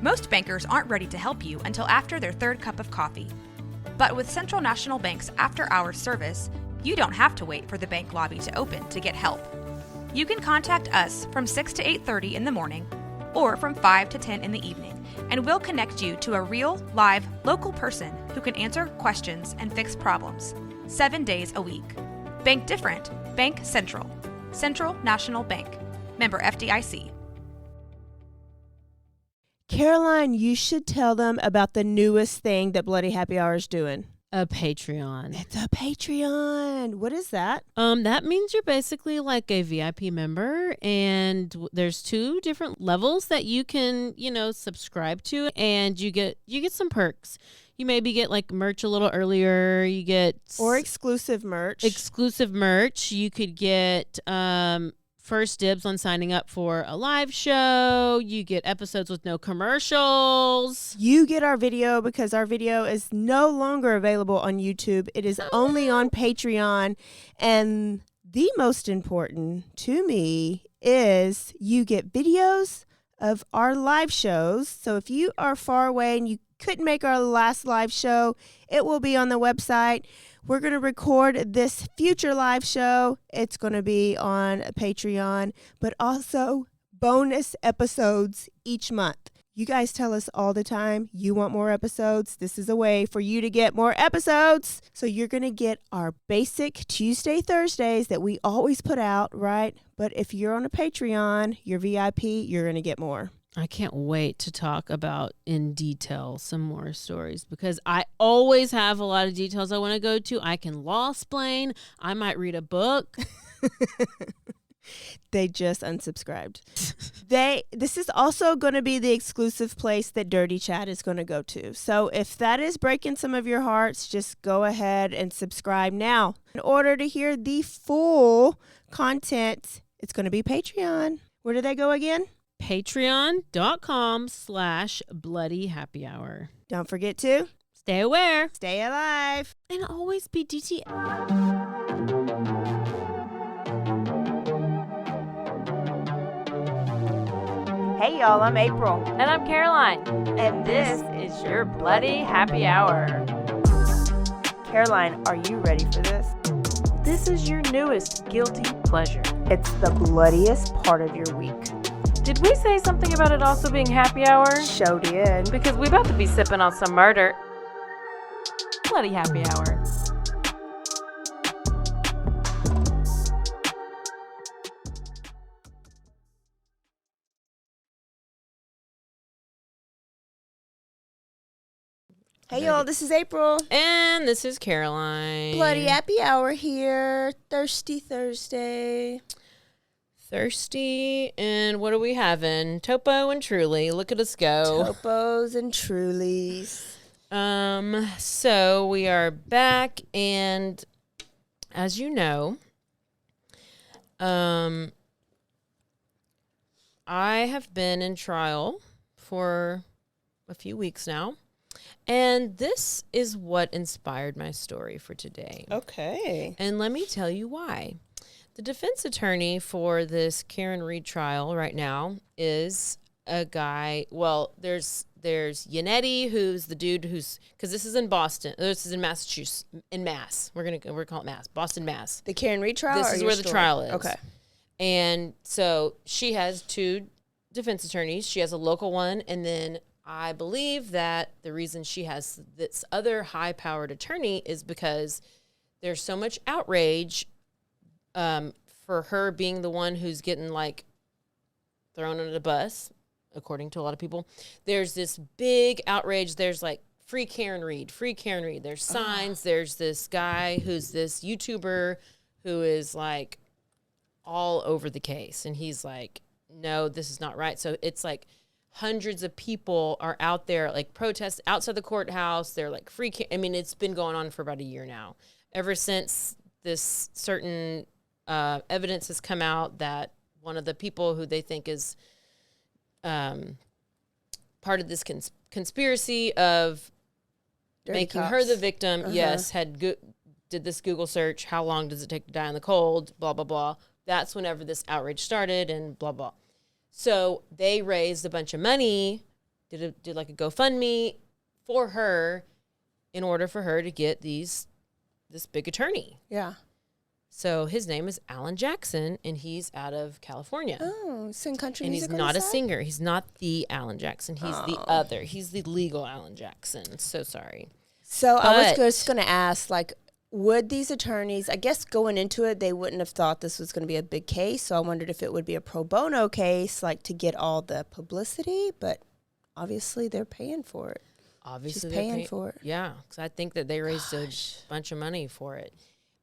Most bankers aren't ready to help you until after their third cup of coffee. But with Central National Bank's after-hours service, you don't have to wait for the bank lobby to open to get help. You can contact us from 6 to 8:30 in the morning or from 5 to 10 in the evening, and we'll connect you to a real, live, local person who can answer questions and fix problems 7 days a week. Bank different. Bank Central. Central National Bank. Member FDIC. Caroline, you should tell them about the newest thing that Bloody Happy Hour is doing. A Patreon. It's a Patreon. What is that? That means you're basically like a VIP member, and there's 2 different levels that you can, subscribe to, and you get some perks. You maybe get like merch a little earlier. You get exclusive merch. You could get first dibs on signing up for a live show. You get episodes with no commercials. You get our video because our video is no longer available on YouTube. It is only on Patreon. And the most important to me is you get videos of our live shows. So if you are far away and you couldn't make our last live show, it will be on the website. We're going to record this future live show. It's going to be on Patreon, but also bonus episodes each month. You guys tell us all the time you want more episodes. This is a way for you to get more episodes. So you're going to get our basic Tuesday, Thursdays that we always put out, right? But if you're on a Patreon, you're VIP, you're going to get more. I can't wait to talk about in detail some more stories because I always have a lot of details I want to go to. I can law-splain. I might read a book. They just unsubscribed. This is also going to be the exclusive place that Dirty Chat is going to go to. So if that is breaking some of your hearts, just go ahead and subscribe now. In order to hear the full content, it's going to be Patreon. Where do they go again? Patreon.com/BloodyHappyHour. Don't forget to stay aware, stay alive, and always be DTF. Hey y'all, I'm April. And I'm Caroline. And this is your Bloody Happy Hour. Caroline, are you ready for this? This is your newest guilty pleasure. It's the bloodiest part of your week. Did we say something about it also being happy hour? Show did. Because we about to be sipping on some murder. Bloody Happy Hour. Hey y'all, this is April. And this is Caroline. Bloody Happy Hour here. Thirsty Thursday. Thirsty, and what are we having? Topo and Truly. Look at us go. Topos and Trulies. So we are back, and as you know, I have been in trial for a few weeks now, and this is what inspired my story for today. Okay. And let me tell you why. The defense attorney for this Karen Reed trial right now is a guy. Well, there's Yannetti, who's the dude who's, because this is in Boston. This is in Massachusetts, in Mass. We're calling it Mass, Boston, Mass. The Karen Reed trial. This is where the trial is. Okay. And so she has 2 defense attorneys. She has a local one, and then I believe that the reason she has this other high-powered attorney is because there's so much outrage. For her being the one who's getting like thrown under the bus, according to a lot of people, there's this big outrage. There's like free Karen Reed. There's signs. There's this guy who's this YouTuber who is like all over the case. And he's like, no, this is not right. So it's like hundreds of people are out there like protest outside the courthouse. They're like I mean, it's been going on for about a year now, ever since this certain evidence has come out that one of the people who they think is part of this conspiracy of Dirty making cops. her the victim, yes, did this Google search, how long does it take to die in the cold, blah, blah, blah. That's whenever this outrage started and blah, blah. So they raised a bunch of money did like a GoFundMe for her in order for her to get this big attorney. Yeah. So his name is Alan Jackson, and he's out of California. Oh, sing country and music. he's not a singer. He's not the Alan Jackson. He's the other. He's the legal Alan Jackson. So sorry. So I was just going to ask, like, would these attorneys, I guess going into it, they wouldn't have thought this was going to be a big case. So I wondered if it would be a pro bono case, like to get all the publicity. But obviously they're paying for it. Obviously She's paying for it. Yeah, because I think that they raised a bunch of money for it.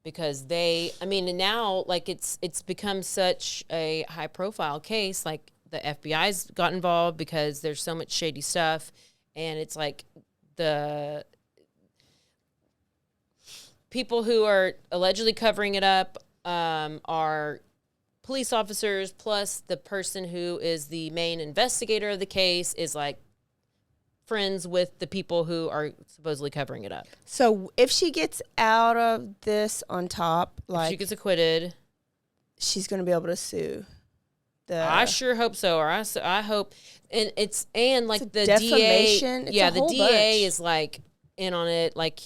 Because now, like, it's become such a high-profile case. Like, the FBI's got involved because there's so much shady stuff. And it's like the people who are allegedly covering it up are police officers, plus the person who is the main investigator of the case is, like, friends with the people who are supposedly covering it up. So if she gets out of this on top, like, if she gets acquitted, she's going to be able to sue. I sure hope so. Or I hope, and like the defamation. DA, it's the a DA bunch. is like in on it. Like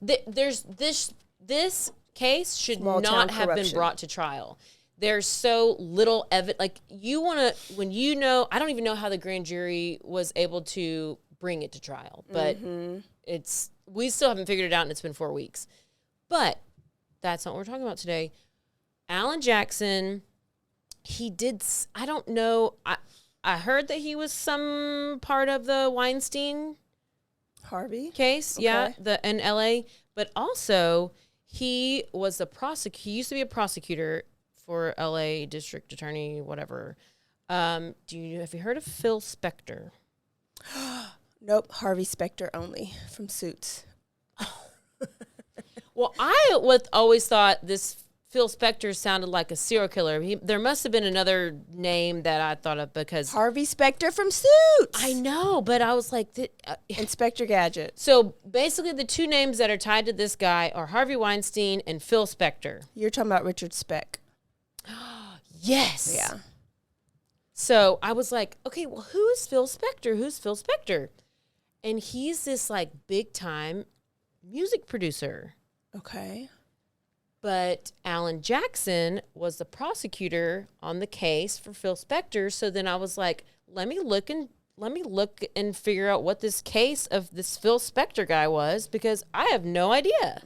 there's this case should Small not town have been corruption. brought to trial. There's so little evidence. Like when I don't even know how the grand jury was able to bring it to trial, but we still haven't figured it out, and it's been 4 weeks. But that's not what we're talking about today. Alan Jackson, I don't know, I heard that he was some part of the Weinstein Harvey case, Okay. in LA, but also he was he used to be a prosecutor for LA district attorney, whatever. Have you heard of Phil Spector? Nope, Harvey Specter only from Suits. Well, I always thought this Phil Spector sounded like a serial killer. There must have been another name that I thought of because Harvey Specter from Suits. I know, but I was like, Inspector Gadget. so basically the two names that are tied to this guy are Harvey Weinstein and Phil Spector. You're talking about Richard Speck. Yes. Yeah. So I was like, okay, well, who's Phil Spector? Who's Phil Spector? And he's this like big time music producer. Okay. But Alan Jackson was the prosecutor on the case for Phil Spector. So then I was like, let me look and figure out what this case of this Phil Spector guy was, because I have no idea.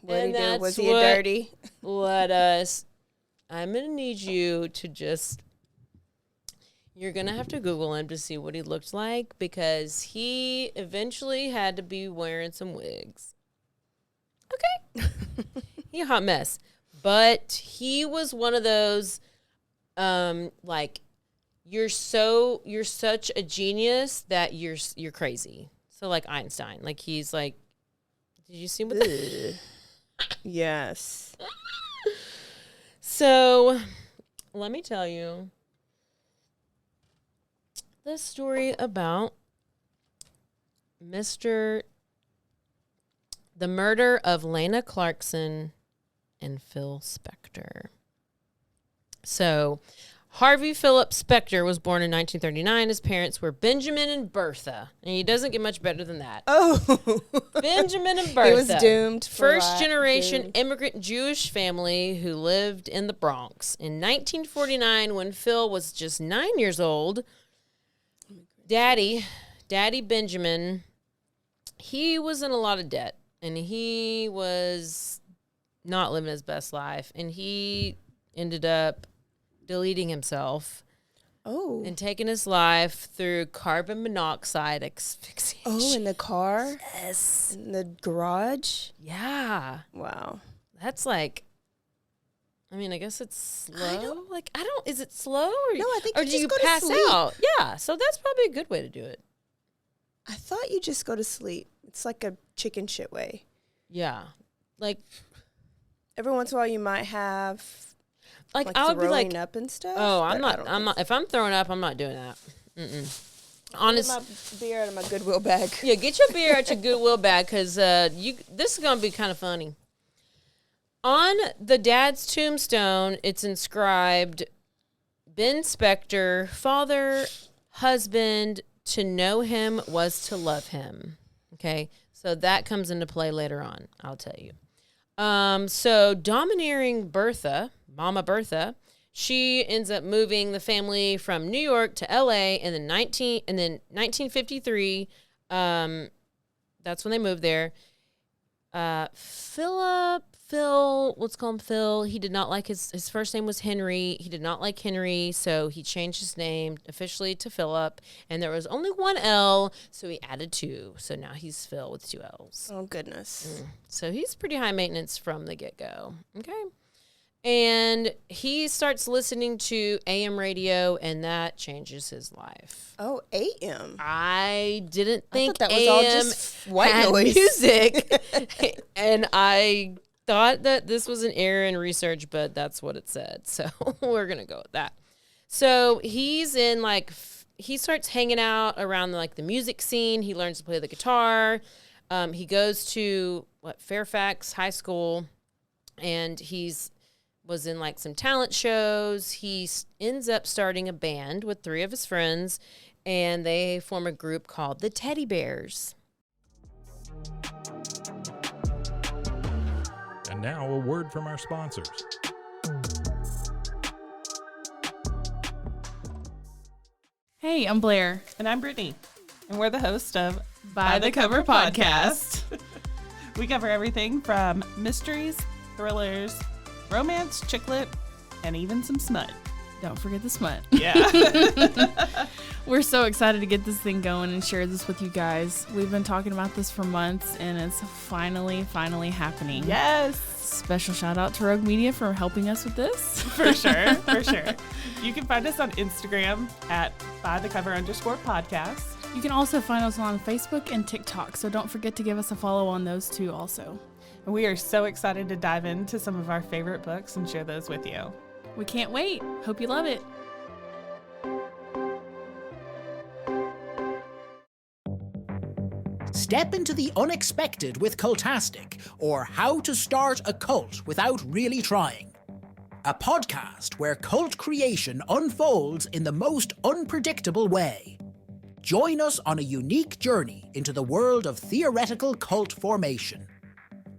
What did he do? Was he a dirty? I'm going to need you to you're going to have to Google him to see what he looked like, because he eventually had to be wearing some wigs. Okay. He a hot mess. But he was one of those, like, you're such a genius that you're crazy. So like Einstein, like he's like, did you see what the Yes. So let me tell you this story about the murder of Lana Clarkson and Phil Spector. So Harvey Philip Spector was born in 1939. His parents were Benjamin and Bertha. And he doesn't get much better than that. Oh. Benjamin and Bertha. He was doomed. First generation immigrant Jewish family who lived in the Bronx. In 1949, when Phil was just 9 years old, Daddy Benjamin, he was in a lot of debt. And he was not living his best life. And he ended up deleting himself. Oh. And taking his life through carbon monoxide asphyxiation. Oh, in the car? Yes. In the garage? Yeah. Wow. That's like, I mean, I guess it's slow. Is it slow? Or, No, I think or you do just you go to pass sleep. out? Yeah. So that's probably a good way to do it. I thought you just go to sleep. It's like a chicken shit way. Yeah. Like Every once in a while you might have I would be like, up and stuff. oh, but I'm not, if I'm throwing up, I'm not doing that. Get my beer out of my Goodwill bag. Yeah, get your beer out your Goodwill bag, because this is going to be kind of funny. On the dad's tombstone, it's inscribed Ben Spector, father, husband, to know him was to love him. Okay, so that comes into play later on. I'll tell you. So domineering Bertha, Mama Bertha, she ends up moving the family from New York to L.A. in the 1953. That's when they moved there. Phil, let's call him Phil. He did not like his first name was Henry. He did not like Henry, so he changed his name officially to Philip. And there was only one L, so he added 2. So now he's Phil with 2 L's. Oh, goodness. So he's pretty high maintenance from the get-go. Okay. And he starts listening to AM radio, and that changes his life. Oh, AM. I didn't think that was AM all just white had noise. music. And I thought that this was an error in research, but that's what it said. So we're going to go with that. So he's in he starts hanging out around the music scene. He learns to play the guitar. He goes to Fairfax High School, and was in some talent shows. He ends up starting a band with 3 of his friends, and they form a group called the Teddy Bears. And now a word from our sponsors. Hey, I'm Blair. And I'm Brittany. And we're the host of By the Cover Podcast. We cover everything from mysteries, thrillers, romance, chick lit, and even some smut. Don't forget the smut. Yeah. We're so excited to get this thing going and share this with you guys. We've been talking about this for months, and it's finally happening. Yes. Special shout out to Rogue Media for helping us with this. For sure. You can find us on Instagram at bythecover_podcast. You can also find us on Facebook and TikTok, so don't forget to give us a follow on those too also. And we are so excited to dive into some of our favorite books and share those with you. We can't wait. Hope you love it. Step into the unexpected with Cultastic, or How to Start a Cult Without Really Trying. A podcast where cult creation unfolds in the most unpredictable way. Join us on a unique journey into the world of theoretical cult formation.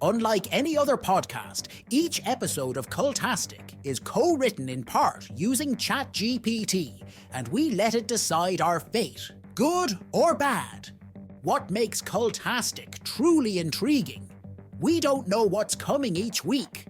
Unlike any other podcast, each episode of Cultastic is co-written in part using ChatGPT, and we let it decide our fate, good or bad. What makes Cultastic truly intriguing? We don't know what's coming each week.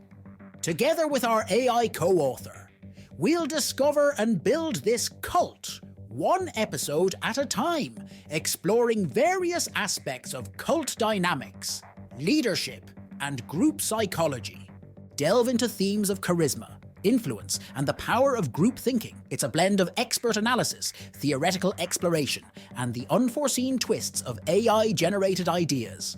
Together with our AI co-author, we'll discover and build this cult, one episode at a time, exploring various aspects of cult dynamics, leadership, and group psychology. Delve into themes of charisma, influence, and the power of group thinking. It's a blend of expert analysis, theoretical exploration, and the unforeseen twists of AI-generated ideas.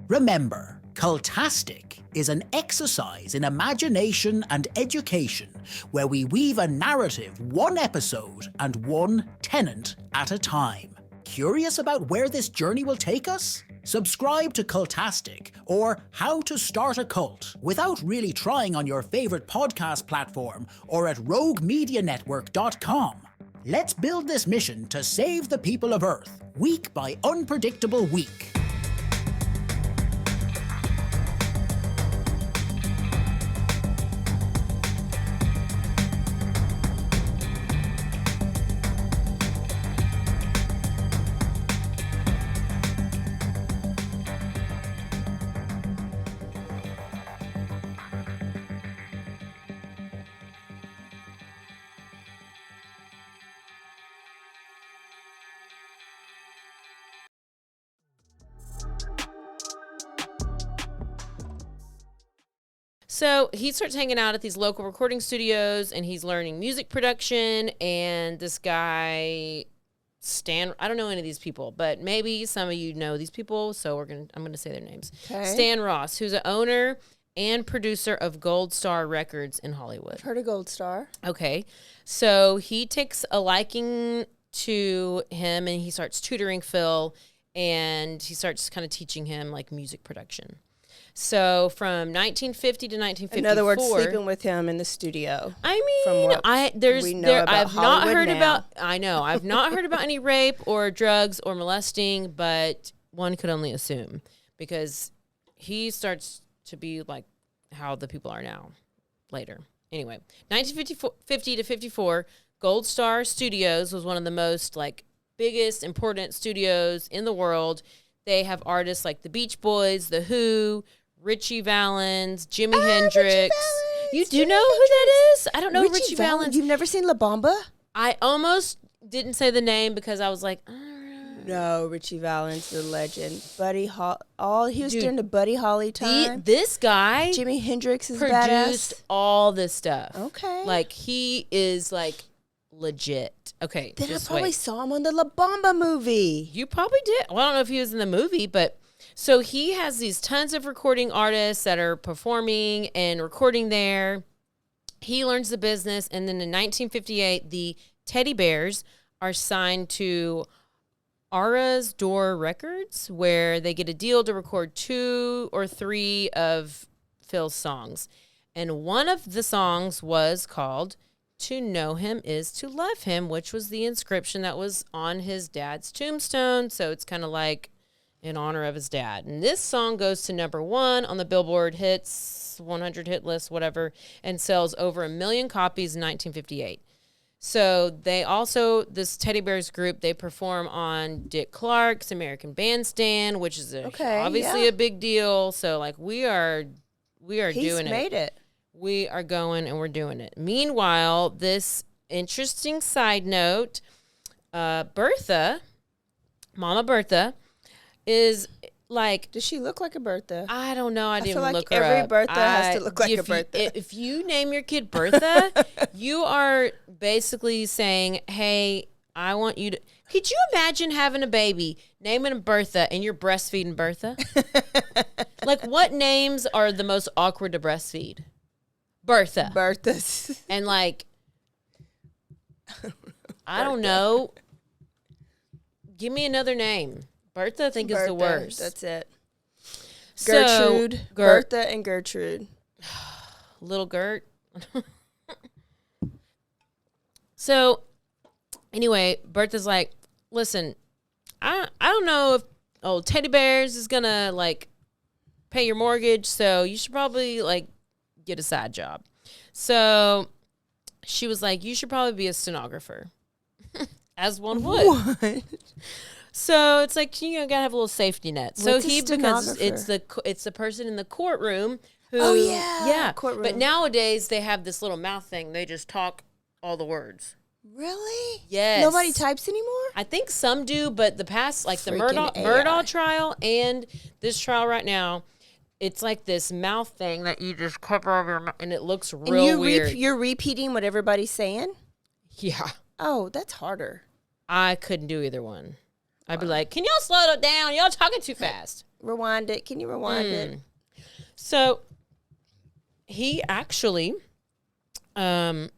Remember, Cultastic is an exercise in imagination and education where we weave a narrative one episode and one tenant at a time. Curious about where this journey will take us? Subscribe to Cultastic, or How to Start a Cult, without really trying on your favorite podcast platform or at roguemedianetwork.com. Let's build this mission to save the people of Earth, week by unpredictable week. So he starts hanging out at these local recording studios, and he's learning music production. And this guy, Stan, I don't know any of these people, but maybe some of you know these people, so I'm gonna say their names. Okay. Stan Ross, who's an owner and producer of Gold Star Records in Hollywood. Heard of Gold Star? Okay, so he takes a liking to him, and he starts tutoring Phil, and he starts kind of teaching him music production. So from 1950 to 1954. In other words, sleeping with him in the studio. I mean, from what we know about I've not Hollywood heard now. about. I know I've not heard about any rape or drugs or molesting, but one could only assume because he starts to be like how the people are now later. Anyway, 1950 to 54, Gold Star Studios was one of the most like biggest important studios in the world. They have artists like the Beach Boys, The Who, Richie Valens, Jimi Hendrix. You do know who that is? I don't know Richie Valens. You've never seen La Bamba? I almost didn't say the name because I was like, No, Richie Valens, the legend. Buddy he was during the Buddy Holly time. This guy Jimi Hendrix is produced badass. all this stuff. Okay. Like he is like legit. Okay. Then I just probably wait. saw him on the La Bamba movie. You probably did. Well, I don't know if he was in the movie, but so he has these tons of recording artists that are performing and recording there. He learns the business, and then in 1958, the Teddy Bears are signed to Ara's Door Records, where they get a deal to record 2 or 3 of Phil's songs. And one of the songs was called "To Know Him Is to Love Him," which was the inscription that was on his dad's tombstone. So it's kind of like in honor of his dad. And this song goes to number 1 on the Billboard Hits 100 hit list, whatever, and sells over 1 million copies in 1958. So they also, this Teddy Bears group, they perform on Dick Clark's American Bandstand, which is obviously a big deal. So like we are He's doing made it. We are going and we're doing it. Meanwhile, this interesting side note, Bertha, Mama Bertha, is like... Does she look like a Bertha? I don't know. I didn't feel like look her every up. Bertha has to look like a Bertha. If you name your kid Bertha, you are basically saying, hey, I want you to... Could you imagine having a baby, naming him Bertha, and you're breastfeeding Bertha? Like, what names are the most awkward to breastfeed? Bertha. Berthas. And like, I don't know. Give me another name. Bertha, I think, is the worst. That's it. So, Gertrude. Bertha and Gertrude. Little Gert. So, anyway, Bertha's like, listen, I don't know if old Teddy Bears is going to, like, pay your mortgage, so you should probably, like, get a side job. So she was like, you should probably be a stenographer. As one would. What? So it's like, you know, gotta have a little safety net. So What's a because stenographer? it's the person in the courtroom who yeah. Courtroom. But nowadays they have this little mouth thing. They just talk all the words. Really? Yes. Nobody types anymore? I think some do, but the past, like the Freaking Murdaugh AI. trial and this trial right now, it's like this mouth thing that you just cover over your mouth, and it looks real weird. You're repeating what everybody's saying? Yeah. Oh, that's harder. I couldn't do either one. I'd be like, can y'all slow it down? Y'all talking too fast. Rewind it. Can you rewind it? So he actually, he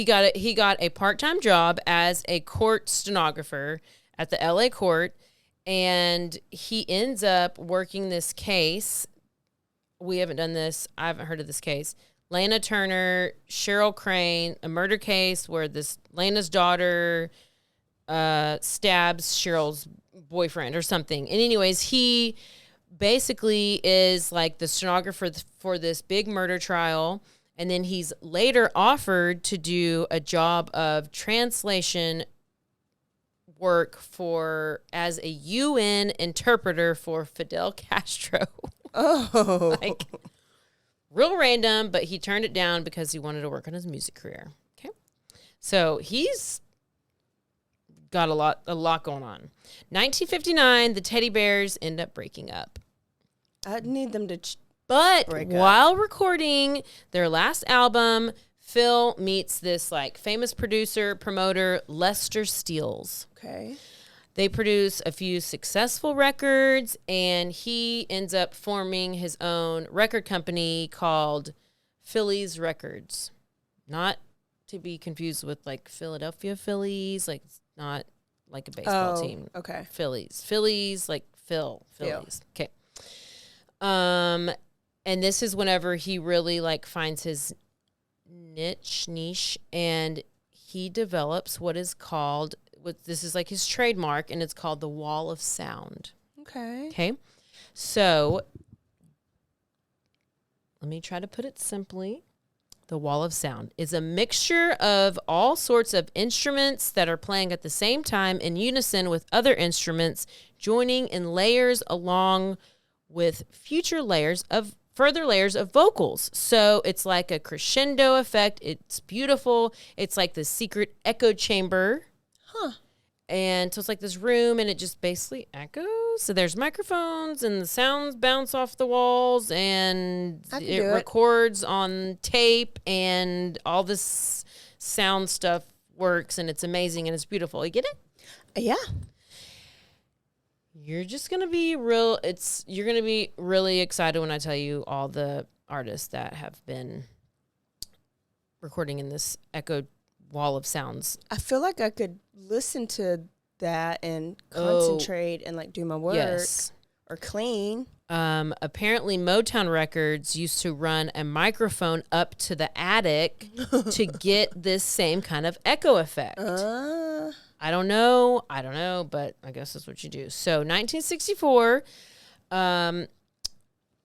got a part-time job as a court stenographer at the LA court, and he ends up working this case. We haven't done this. I haven't heard of this case. Lana Turner, Cheryl Crane, a murder case where this Lana's daughter stabs Cheryl's boyfriend or something. And anyways, he basically is like the stenographer for this big murder trial. And then he's later offered to do a job of translation work as a UN interpreter for Fidel Castro. Oh. Like, real random, but he turned it down because he wanted to work on his music career. Okay. So he's got a lot going on. 1959, the Teddy Bears end up breaking up. I need them to But break up. while recording their last album, Phil meets this like famous producer, promoter, Lester Steeles. Okay. They produce a few successful records, and he ends up forming his own record company called Phillies Records. Not to be confused with like Philadelphia Phillies, like it's not like a baseball team. Okay. Phillies, like Phillies. Okay. And this is whenever he really like finds his niche, and he develops what this is like his trademark, and it's called the wall of sound. Okay. So let me try to put it simply. The wall of sound is a mixture of all sorts of instruments that are playing at the same time in unison with other instruments, joining in layers along with further layers of vocals. So it's like a crescendo effect. It's beautiful. It's like the secret echo chamber. And so it's like this room, and it just basically echoes. So there's microphones, and the sounds bounce off the walls, and it records on tape, and all this sound stuff works, and it's amazing, and it's beautiful. You get it? Yeah. You're just gonna be you're gonna be really excited when I tell you all the artists that have been recording in this echo wall of sounds. I feel like I could listen to that and concentrate and like do my work or clean. Apparently Motown Records used to run a microphone up to the attic to get this same kind of echo effect. I don't know, but I guess that's what you do. So 1964,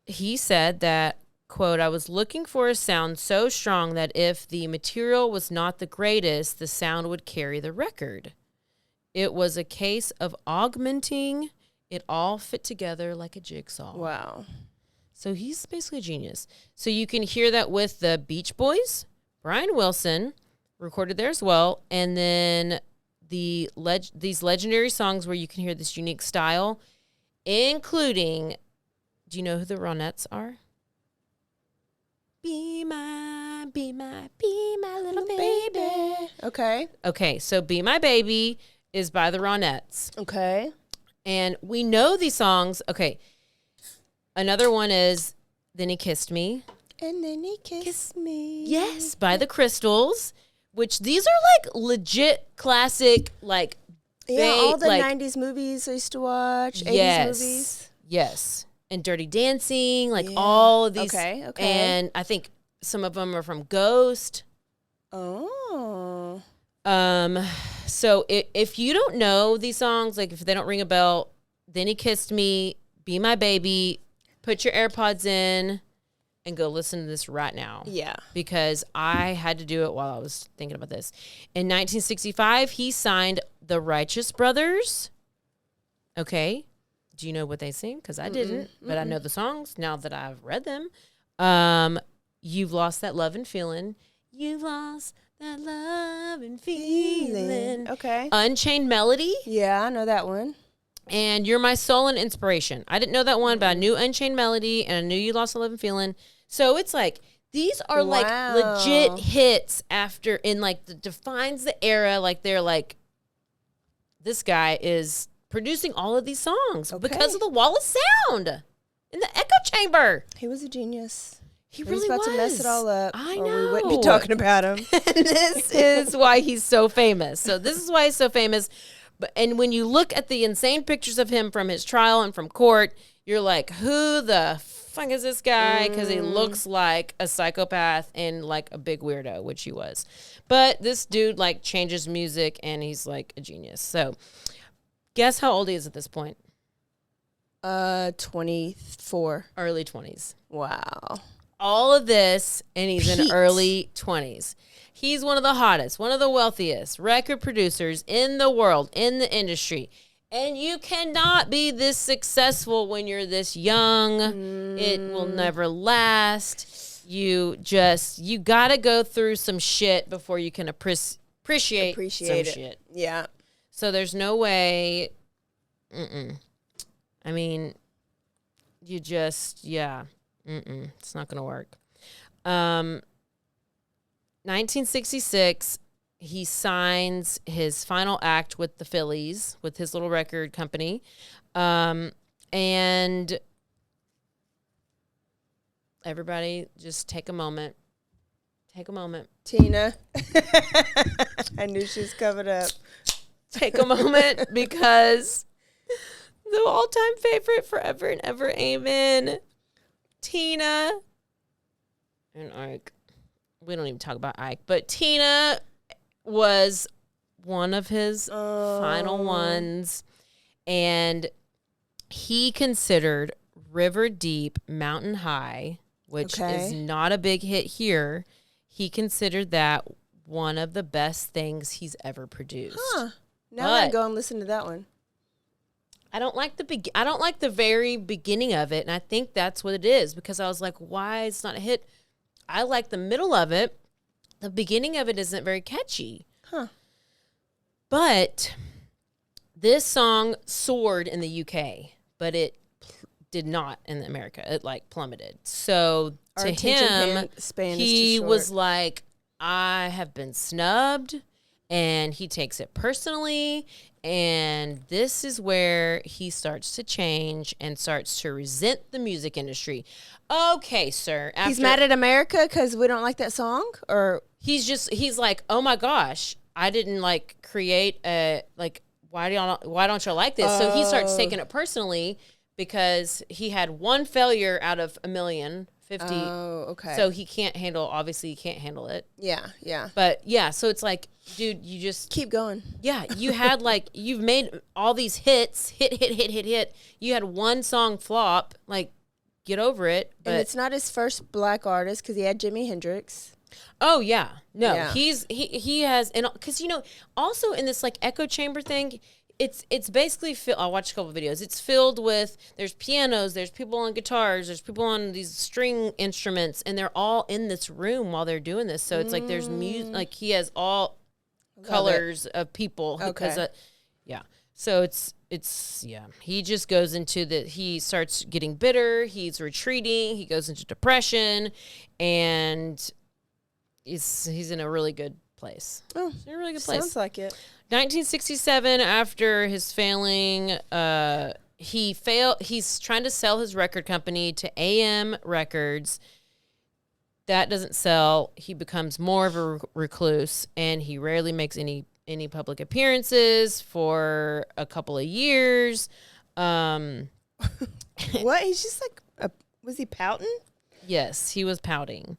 he said that, quote, I was looking for a sound so strong that if the material was not the greatest, the sound would carry the record. It was a case of augmenting. It all fit together like a jigsaw. Wow. So he's basically a genius. So you can hear that with the Beach Boys, Brian Wilson, recorded there as well, and then these legendary songs where you can hear this unique style, including, do you know who the Ronettes are? Be my little baby. Okay, so Be My Baby is by the Ronettes. Okay. And we know these songs. Okay. Another one is Then He Kissed Me. And then he kissed me. Yes, by the Crystals, which these are like legit classic, like, all the 90s movies I used to watch, 80s movies. Yes. And Dirty Dancing, like all of these. Okay. And I think some of them are from Ghost. Oh. So if you don't know these songs, like if they don't ring a bell, Then He Kissed Me, Be My Baby, put your AirPods in and go listen to this right now. Yeah. Because I had to do it while I was thinking about this. In 1965, he signed the Righteous Brothers. Okay. Do you know what they sing? Because I didn't, but I know the songs now that I've read them. You've Lost That Love and Feeling. You've lost that love and feeling. Okay. Unchained Melody. Yeah, I know that one. And You're My Soul and Inspiration. I didn't know that one, but I knew Unchained Melody, and I knew You Lost That Love and Feeling. So it's like, these are like legit hits after, in like, defines the era. Like, they're like, this guy is producing all of these songs because of the wall of sound in the echo chamber. He was a genius. He really was about was. to mess it all up. I or know. we wouldn't be talking about him. This is why he's so famous. So this is why he's so famous. And when you look at the insane pictures of him from his trial and from court, you're like, who the fuck is this guy? Because he looks like a psychopath and like a big weirdo, which he was. But this dude like changes music, and he's like a genius. So guess how old he is at this point? 24. Early 20s. Wow. All of this, and he's in early 20s. He's one of the hottest, one of the wealthiest record producers in the world, in the industry. And you cannot be this successful when you're this young. It will never last. You got to go through some shit before you can appreciate some shit. Yeah. So there's no way. I mean, you just, it's not going to work. 1966, he signs his final act with the Phillies, with his little record company. And everybody just take a moment. Take a moment. Tina. I knew she was covered up. Take a moment, because the all-time favorite forever and ever. Amen. Tina and Ike. We don't even talk about Ike, but Tina was one of his final ones, and he considered River Deep Mountain High, which is not a big hit here. He considered that one of the best things he's ever produced. Now I'm gonna go and listen to that one. I don't like the very beginning of it, and I think that's what it is, because I was like, why it's not a hit? I like the middle of it. The beginning of it isn't very catchy. But this song soared in the UK, but it did not in America. It like plummeted. So to him, he was like, I have been snubbed, and he takes it personally. And this is where he starts to change and starts to resent the music industry. Okay, sir. He's mad at America because we don't like that song? Or he's like, oh my gosh, I didn't like create a, like, why don't y'all like this? So he starts taking it personally because he had one failure out of 1,050,000. Oh, okay. So he can't handle it. Yeah, yeah. But yeah, so it's like, dude, you just keep going. Yeah, you had like, you've made all these hits, hit. You had one song flop, like, get over it. But and it's not his first black artist because he had Jimi Hendrix. Oh yeah, no, he has, and because also in this like echo chamber thing, it's basically I watched a couple of videos. It's filled with, there's pianos, there's people on guitars, there's people on these string instruments, and they're all in this room while they're doing this. So it's like there's music, like he has all colors of people because so it's he just goes into he starts getting bitter, he's retreating, he goes into depression, and he's in a really good place. He's in a really good place. Sounds like it. 1967, after his failing, he's trying to sell his record company to AM Records. That doesn't sell. He becomes more of a recluse, and he rarely makes any public appearances for a couple of years. What? He's just like, was he pouting? Yes, he was pouting.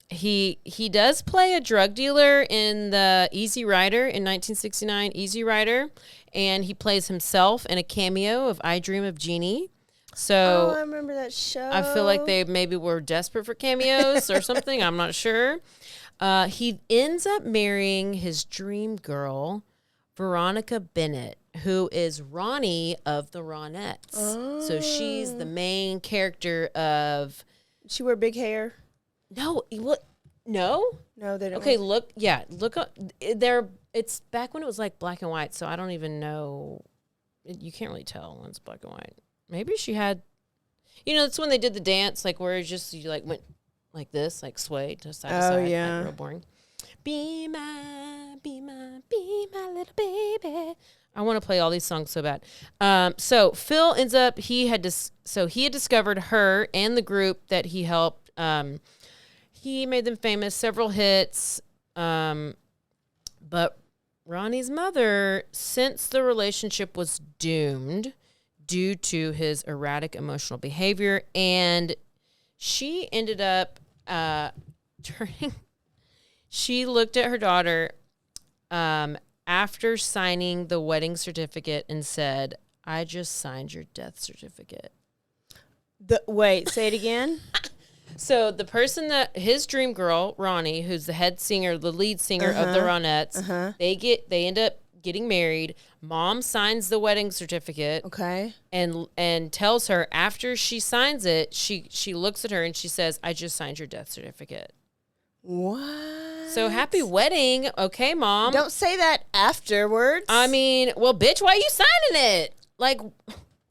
He does play a drug dealer in the Easy Rider in 1969, Easy Rider, and he plays himself in a cameo of I Dream of Jeannie. So I remember that show. I feel like they maybe were desperate for cameos or something. I'm not sure. He ends up marrying his dream girl, Veronica Bennett, who is Ronnie of the Ronettes. So she's the main character of... She wear big hair? No, no, they don't. Okay, look up there. It's back when it was like black and white, so I don't even know. You can't really tell when it's black and white. Maybe she had, it's when they did the dance, like where you like went like this, like sway to side to side. Yeah, like real boring. Be my little baby. I want to play all these songs so bad. So Phil ends up he had discovered her and the group that he helped. He made them famous, several hits. But Ronnie's mother, since the relationship was doomed due to his erratic emotional behavior, and she ended up she looked at her daughter after signing the wedding certificate and said, I just signed your death certificate. Wait, say it again? So the person his dream girl, Ronnie, who's the head singer, the lead singer of the Ronettes, they end up getting married. Mom signs the wedding certificate. Okay. And tells her after she signs it, she looks at her and she says, I just signed your death certificate. What? So happy wedding. Okay, Mom. Don't say that afterwards. I mean, well, bitch, why are you signing it? Like,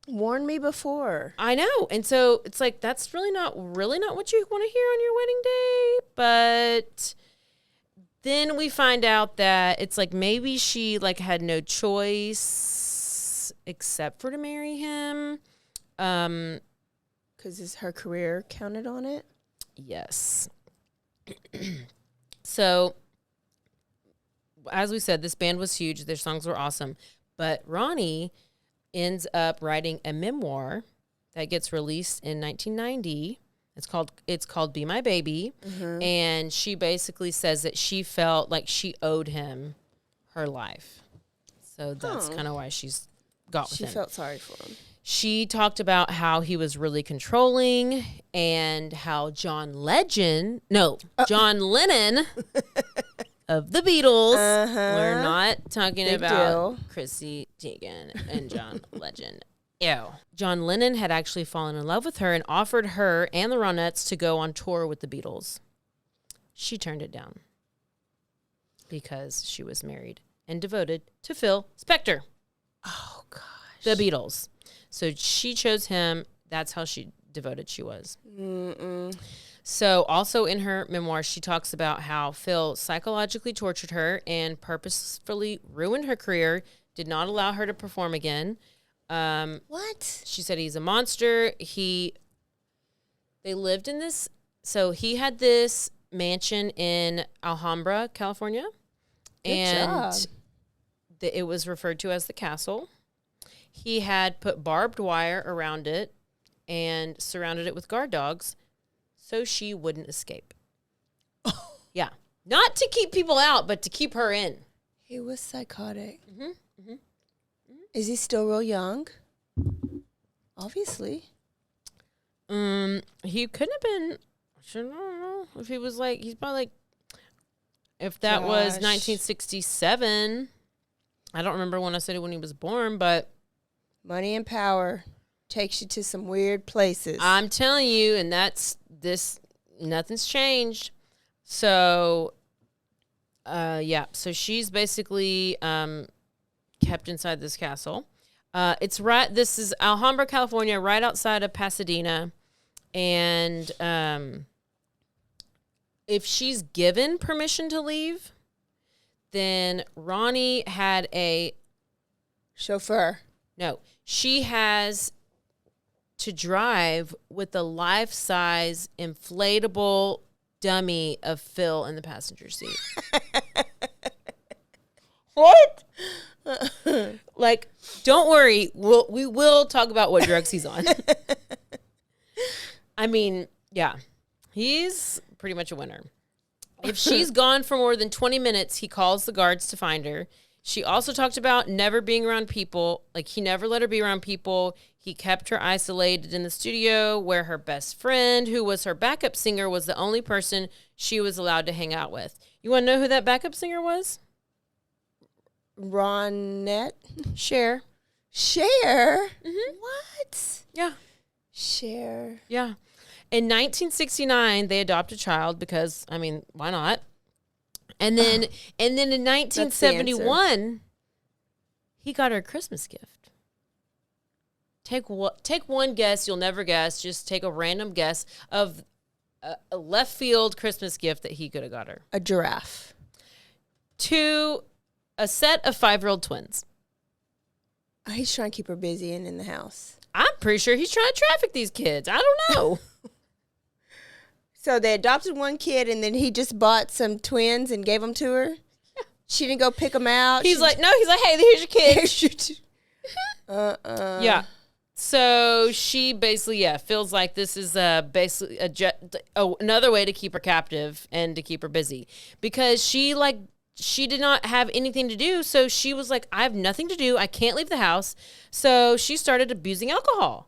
warn me before. I know. And so it's like, that's really not what you want to hear on your wedding day. But then we find out that it's like maybe she like had no choice except for to marry him. Because her career counted on it? Yes. So, as we said, this band was huge. Their songs were awesome. But Ronnie ends up writing a memoir that gets released in 1990. It's called Be My Baby. Mm-hmm. And she basically says that she felt like she owed him her life. So that's kind of why she's got with him. She felt sorry for him. She talked about how he was really controlling and how John Lennon of the Beatles, we're not talking Big about deal. Chrissy Teigen and John Legend. Ew. John Lennon had actually fallen in love with her and offered her and the Ronettes to go on tour with the Beatles. She turned it down because she was married and devoted to Phil Spector. Oh, gosh. The Beatles. So she chose him. That's how devoted she was. Mm-mm. So also in her memoir, she talks about how Phil psychologically tortured her and purposefully ruined her career, did not allow her to perform again. What? She said he's a monster. They lived in this. So he had this mansion in Alhambra, California. Job. It was referred to as the castle. He had put barbed wire around it and surrounded it with guard dogs so she wouldn't escape. Yeah. Not to keep people out, but to keep her in. He was psychotic. Mm-hmm. Mm-hmm. Is he still real young? Obviously. He couldn't have been, I don't know, if he was like, he's probably like, if that was 1967. I don't remember when I said it when he was born, but. Money and power takes you to some weird places. I'm telling you, and nothing's changed. So, so she's basically kept inside this castle. This is Alhambra, California, right outside of Pasadena. And if she's given permission to leave, then Ronnie had a chauffeur. No, she has to drive with a life-size inflatable dummy of Phil in the passenger seat. What? Like, don't worry. We will talk about what drugs he's on. I mean, yeah, he's pretty much a winner. If she's gone for more than 20 minutes, he calls the guards to find her. She also talked about never being around people. Like, he never let her be around people. He kept her isolated in the studio where her best friend, who was her backup singer, was the only person she was allowed to hang out with. You want to know who that backup singer was? Ronette? Cher. Cher? Mm-hmm. What? Yeah. Cher. Yeah. In 1969, they adopted a child because, I mean, why not? And then in 1971, he got her a Christmas gift. Take one guess. You'll never guess. Just take a random guess of a left field Christmas gift that he could have got her. A giraffe. A set of 5-year-old twins. He's trying to keep her busy and in the house. I'm pretty sure he's trying to traffic these kids. I don't know. So they adopted one kid, and then he just bought some twins and gave them to her? Yeah. She didn't go pick them out? He's like, hey, here's your kids. Yeah. So she basically, feels like this is basically another way to keep her captive and to keep her busy. Because she did not have anything to do, so she was like, I have nothing to do. I can't leave the house. So she started abusing alcohol.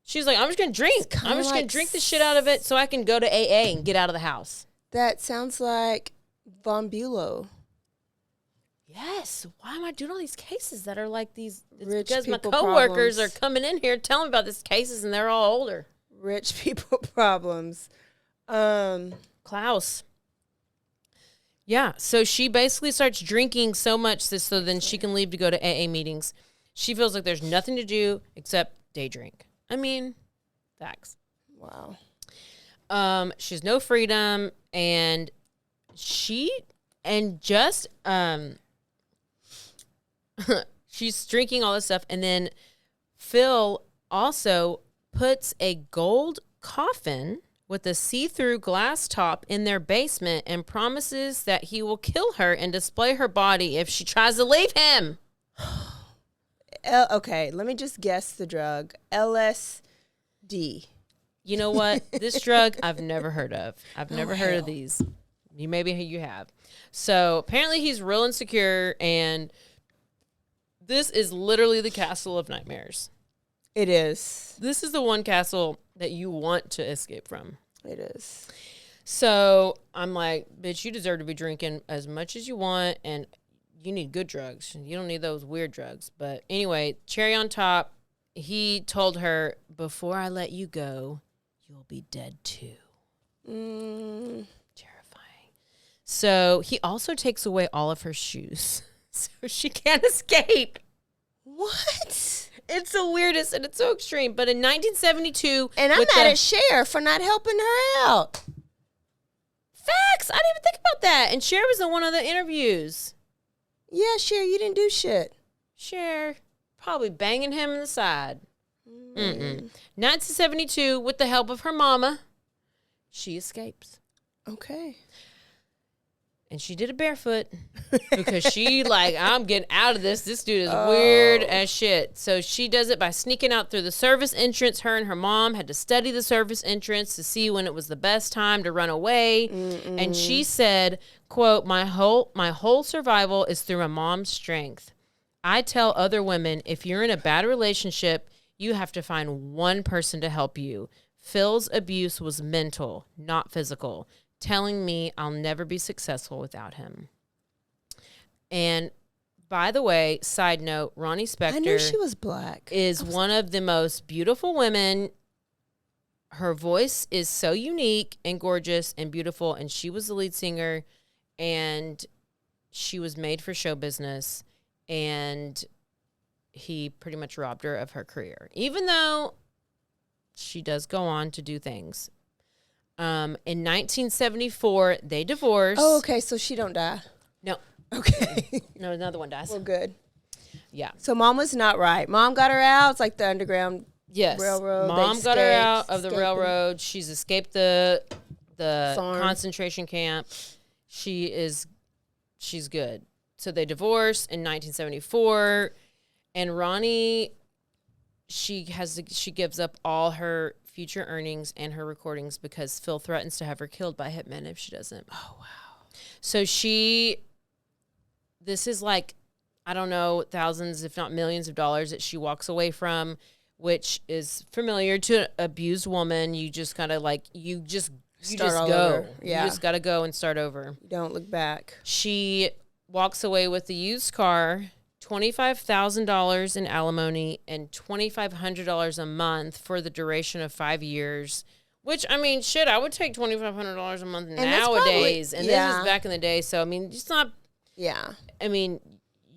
She's like, I'm just going to drink. I'm just going to drink the shit out of it so I can go to AA and get out of the house. That sounds like Von Bulow. Yes. Why am I doing all these cases that are like these? It's Rich because my people coworkers problems. are coming in here telling me about these cases, and they're all older. Rich people problems. Klaus. Yeah. So she basically starts drinking so much so then she can leave to go to AA meetings. She feels like there's nothing to do except day drink. I mean, facts. Wow. She has no freedom, and she's drinking all this stuff, and then Phil also puts a gold coffin with a see-through glass top in their basement and promises that he will kill her and display her body if she tries to leave him. Okay, let me just guess the drug. LSD. You know what? This drug I've never heard of. I've never heard of these. Maybe you have. So apparently he's real insecure, and this is literally the castle of nightmares. It is. This is the one castle that you want to escape from. It is. So I'm like, bitch, you deserve to be drinking as much as you want, and you need good drugs. You don't need those weird drugs. But anyway, cherry on top, he told her, before I let you go, you'll be dead too. Terrifying. So he also takes away all of her shoes, so she can't escape. What? It's the weirdest, and it's so extreme. But in 1972... And I'm mad at Cher for not helping her out. Facts! I didn't even think about that. And Cher was in one of the interviews. Yeah, Cher, you didn't do shit. Cher, probably banging him in the side. 1972, with the help of her mama, she escapes. Okay. And she did it barefoot because she I'm getting out of this. This dude is weird as shit. So she does it by sneaking out through the service entrance. Her and her mom had to study the service entrance to see when it was the best time to run away. And she said, quote, my whole survival is through my mom's strength. I tell other women, if you're in a bad relationship, you have to find one person to help you. Phil's abuse was mental, not physical, telling me I'll never be successful without him. And by the way, side note, Ronnie Spector, I knew she was black. Is one of the most beautiful women. Her voice is so unique and gorgeous and beautiful, and she was the lead singer, and she was made for show business, and he pretty much robbed her of her career, even though she does go on to do things. In 1974, they divorced. Oh, okay, so she don't die. No. Okay. No, another one dies. Well, good. Yeah. So mom was not right. Mom got her out. It's like the underground railroad. Mom got her out of the railroad. She's escaped the Farm. concentration camp. She's good. So they divorced in 1974, and Ronnie, she gives up all her future earnings and her recordings because Phil threatens to have her killed by hitmen if she doesn't. Oh, wow. So this is like, I don't know, thousands, if not millions of dollars that she walks away from, which is familiar to an abused woman. You just gotta you just go. Over. Yeah. You just gotta go and start over. Don't look back. She walks away with the used car, $25,000 in alimony, and $2,500 a month for the duration of 5 years. Which, I mean, shit, I would take $2,500 a month nowadays. And this is back in the day. So, I mean, it's not. Yeah. I mean,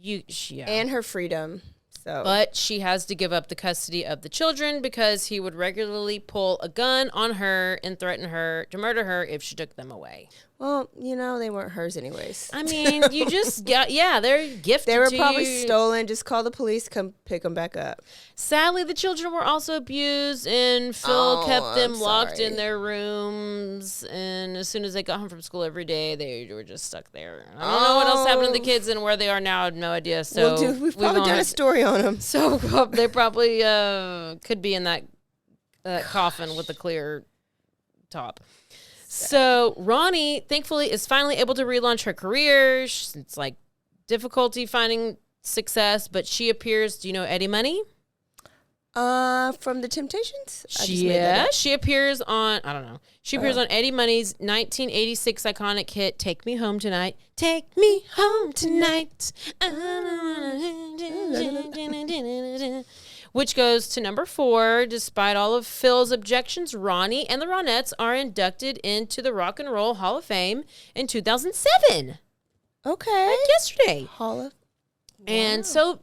And her freedom. So. But she has to give up the custody of the children because he would regularly pull a gun on her and threaten her to murder her if she took them away. Well, they weren't hers anyways. I mean, you just got, they're gifted to you. They were probably stolen. Just call the police, come pick them back up. Sadly, the children were also abused, and Phil kept them locked in their rooms. And as soon as they got home from school every day, they were just stuck there. I don't know what else happened to the kids and where they are now. I have no idea. So we've probably done a story on them. So they probably could be in that coffin with a clear top. So Ronnie, thankfully, is finally able to relaunch her career. It's like difficulty finding success, but she appears. Do you know Eddie Money? From the Temptations? She appears on. I don't know. She appears on Eddie Money's 1986 iconic hit "Take Me Home Tonight." Take me home tonight. Which goes to number 4. Despite all of Phil's objections, Ronnie and the Ronettes are inducted into the Rock and Roll Hall of Fame in 2007. Okay. Like yesterday. Hall of. And so,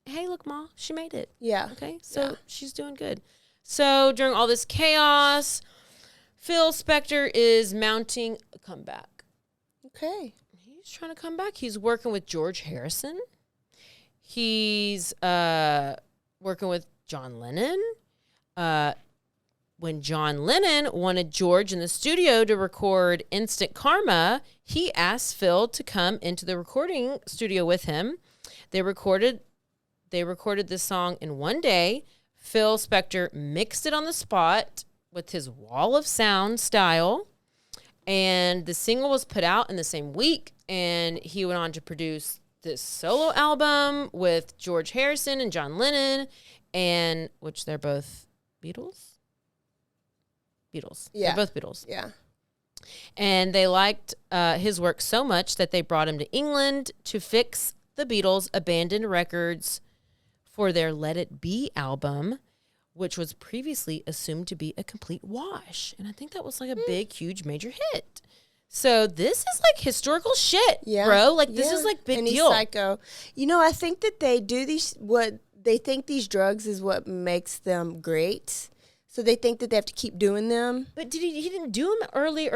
hey, look, Ma, she made it. Yeah. Okay, so she's doing good. So during all this chaos, Phil Spector is mounting a comeback. Okay. He's trying to come back. He's working with George Harrison. He's working with John Lennon. When John Lennon wanted George in the studio to record Instant Karma, he asked Phil to come into the recording studio with him. They recorded They recorded this song in one day. Phil Spector mixed it on the spot with his wall of sound style. And the single was put out in the same week. And he went on to produce this solo album with George Harrison and John Lennon, and which they're both Beatles. Yeah. They're both Beatles. Yeah. And they liked his work so much that they brought him to England to fix the Beatles' abandoned records for their Let It Be album, which was previously assumed to be a complete wash. And I think that was like a big, huge, major hit. So this is like historical shit, bro. Like this is like big deal. Psycho. You know, I think that they do what they think these drugs is what makes them great. So they think that they have to keep doing them. But he didn't do them early.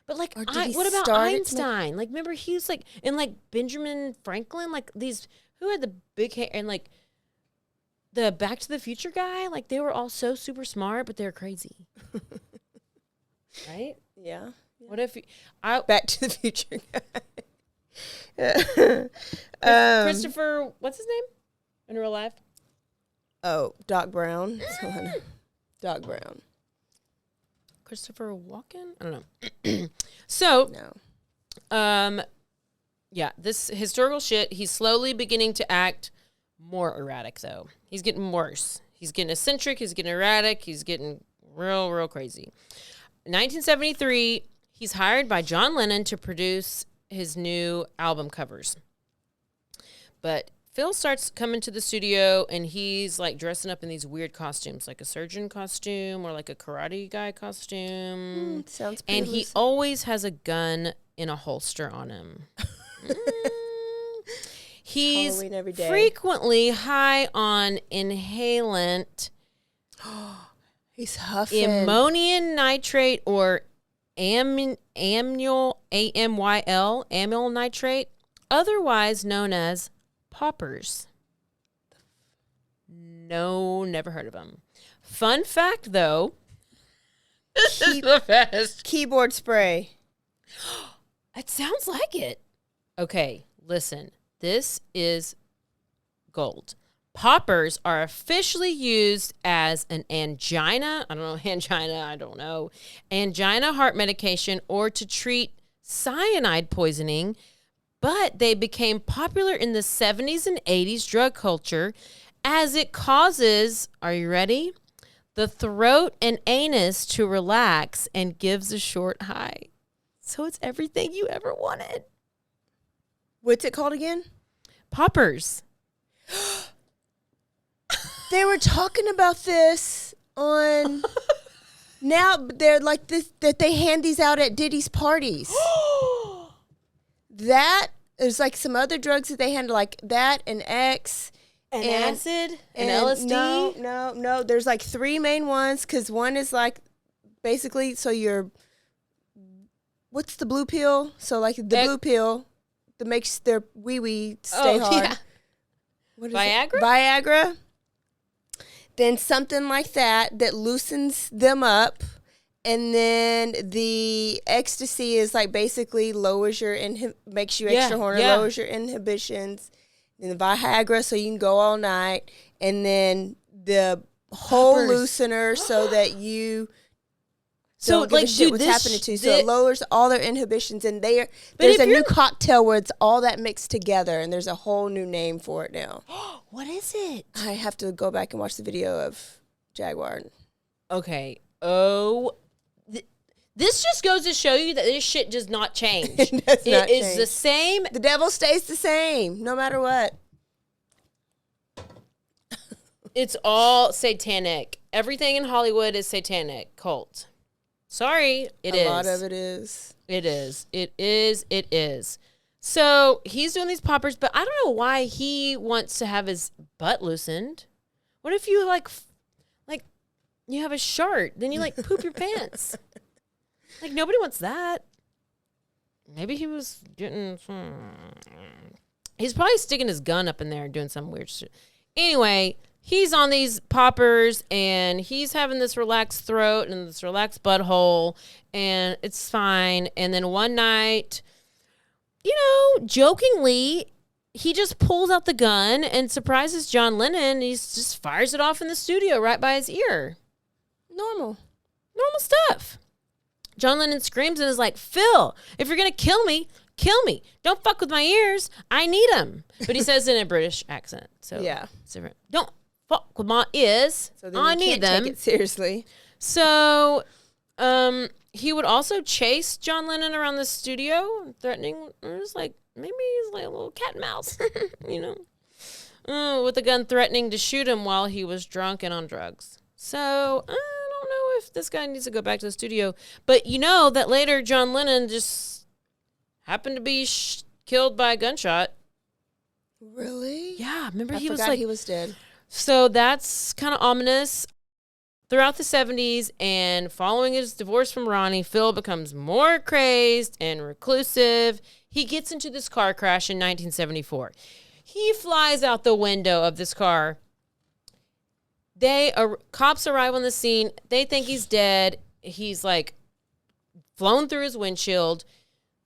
But like, what about Einstein? Like, remember he was like, and like Benjamin Franklin, like these, who had the big hair, and like the Back to the Future guy, like they were all so super smart, but they were crazy. Right? Yeah. What if Back to the Future guy? Christopher, what's his name in real life? Oh, Doc Brown. Doc Brown. Christopher Walken? I don't know. So, yeah, this historical shit, he's slowly beginning to act more erratic, though. He's getting worse. He's getting eccentric. He's getting erratic. He's getting real crazy. 1973, he's hired by John Lennon to produce his new album covers. But Phil starts coming to the studio, and he's like dressing up in these weird costumes, like a surgeon costume or like a karate guy costume. Sounds pretty And he always has a gun in a holster on him. He's Halloween every day. frequently high on inhalant. He's huffing. Ammonium nitrate or amyl, A-M-Y-L, amyl nitrate, otherwise known as poppers. No, never heard of them. Fun fact, though. This is the best. Keyboard spray. It sounds like it. Okay, listen. This is gold. Poppers are officially used as an angina, angina heart medication, or to treat cyanide poisoning, but they became popular in the 70s and 80s drug culture as it causes, are you ready? The throat and anus to relax and gives a short high. So it's everything you ever wanted. What's it called again? Poppers. They were talking about this on... Now they're like this, that they hand these out at Diddy's parties. That is like some other drugs that they handle, like that and X. And acid? And LSD? No. There's like three main ones, because one is like basically, so you're... What's the blue pill? So like the blue pill that makes their wee-wee stay hard. Yeah. What is Viagra? It? Viagra. Then something like that loosens them up. And then the ecstasy is like basically lowers your makes you extra horny, lowers your inhibitions. And the Viagra, so you can go all night. And then the whole loosener, so that you don't give a shit what's happening to you. So it lowers all their inhibitions. And there's a new cocktail where it's all that mixed together. And there's a whole new name for it now. What is it? I have to go back and watch the video of Jaguar. Okay. This just goes to show you that this shit does not change. It does not It is change. the same. The devil stays the same, no matter what. It's all satanic. Everything in Hollywood is satanic. Cult. Sorry, it is. A lot of it is. It is. It is. So he's doing these poppers, but I don't know why he wants to have his butt loosened. What if you like you have a shart, then you like poop your pants? Like nobody wants that. Maybe he was getting. He's probably sticking his gun up in there and doing some weird shit. Anyway, he's on these poppers and he's having this relaxed throat and this relaxed butthole, and it's fine. And then one night, jokingly, he just pulls out the gun and surprises John Lennon. He just fires it off in the studio right by his ear. Normal Stuff. John Lennon screams and is like, Phil, if you're going to kill me, kill me. Don't fuck with my ears. I need them. But he says it in a British accent. So Yeah. it's different. Don't fuck with my ears. So then I you need can't them. take it seriously. So he would also chase John Lennon around the studio, threatening, or just like, maybe he's like a little cat and mouse, you know, with a gun, threatening to shoot him while he was drunk and on drugs. So I don't know if this guy needs to go back to the studio. But you know that later John Lennon just happened to be killed by a gunshot. Really? Yeah, remember I he was forgot like, he was dead. so that's kind of ominous. Throughout the 70s and following his divorce from Ronnie, Phil becomes more crazed and reclusive. He gets into this car crash in 1974. He flies out the window of this car. Cops arrive on the scene. They think he's dead. He's like flown through his windshield.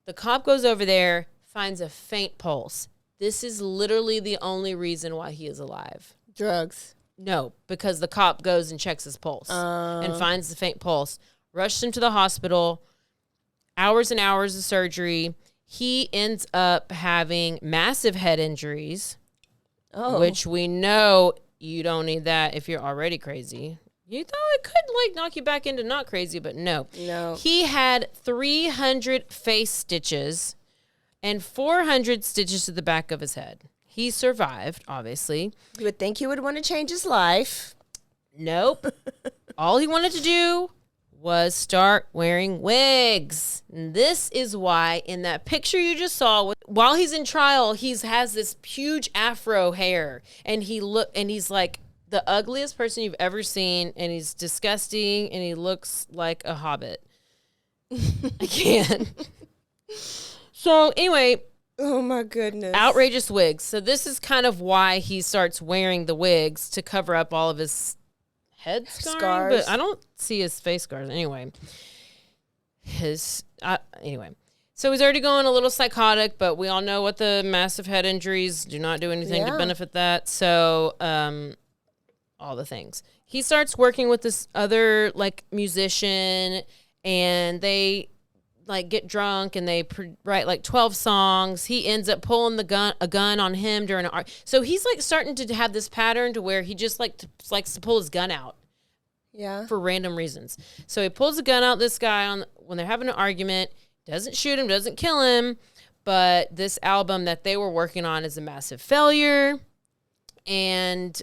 The cop goes over there, finds a faint pulse. This is literally the only reason why he is alive. Drugs. No, because the cop goes and checks his pulse and finds the faint pulse. Rushed him to the hospital. Hours and hours of surgery. He ends up having massive head injuries, which we know you don't need that if you're already crazy. You thought it could like knock you back into not crazy, but no. He had 300 face stitches and 400 stitches to the back of his head. He survived, obviously. You would think he would want to change his life. Nope. All he wanted to do was start wearing wigs. And this is why in that picture you just saw, while he's in trial, he has this huge afro hair, and he's like the ugliest person you've ever seen, and he's disgusting, and he looks like a hobbit. I can't. So anyway, oh my goodness. outrageous wigs. So this is kind of why he starts wearing the wigs to cover up all of his head scars. But I don't see his face scars anyway. Anyway. So he's already going a little psychotic, but we all know what the massive head injuries do not do anything to benefit that. So all the things. He starts working with this other like musician, and they like get drunk and they write like 12 songs. He ends up pulling a gun on him during an art. So he's like starting to have this pattern to where he just likes to pull his gun out. Yeah. For random reasons. So he pulls a gun out this guy when they're having an argument, doesn't shoot him, doesn't kill him, but this album that they were working on is a massive failure. And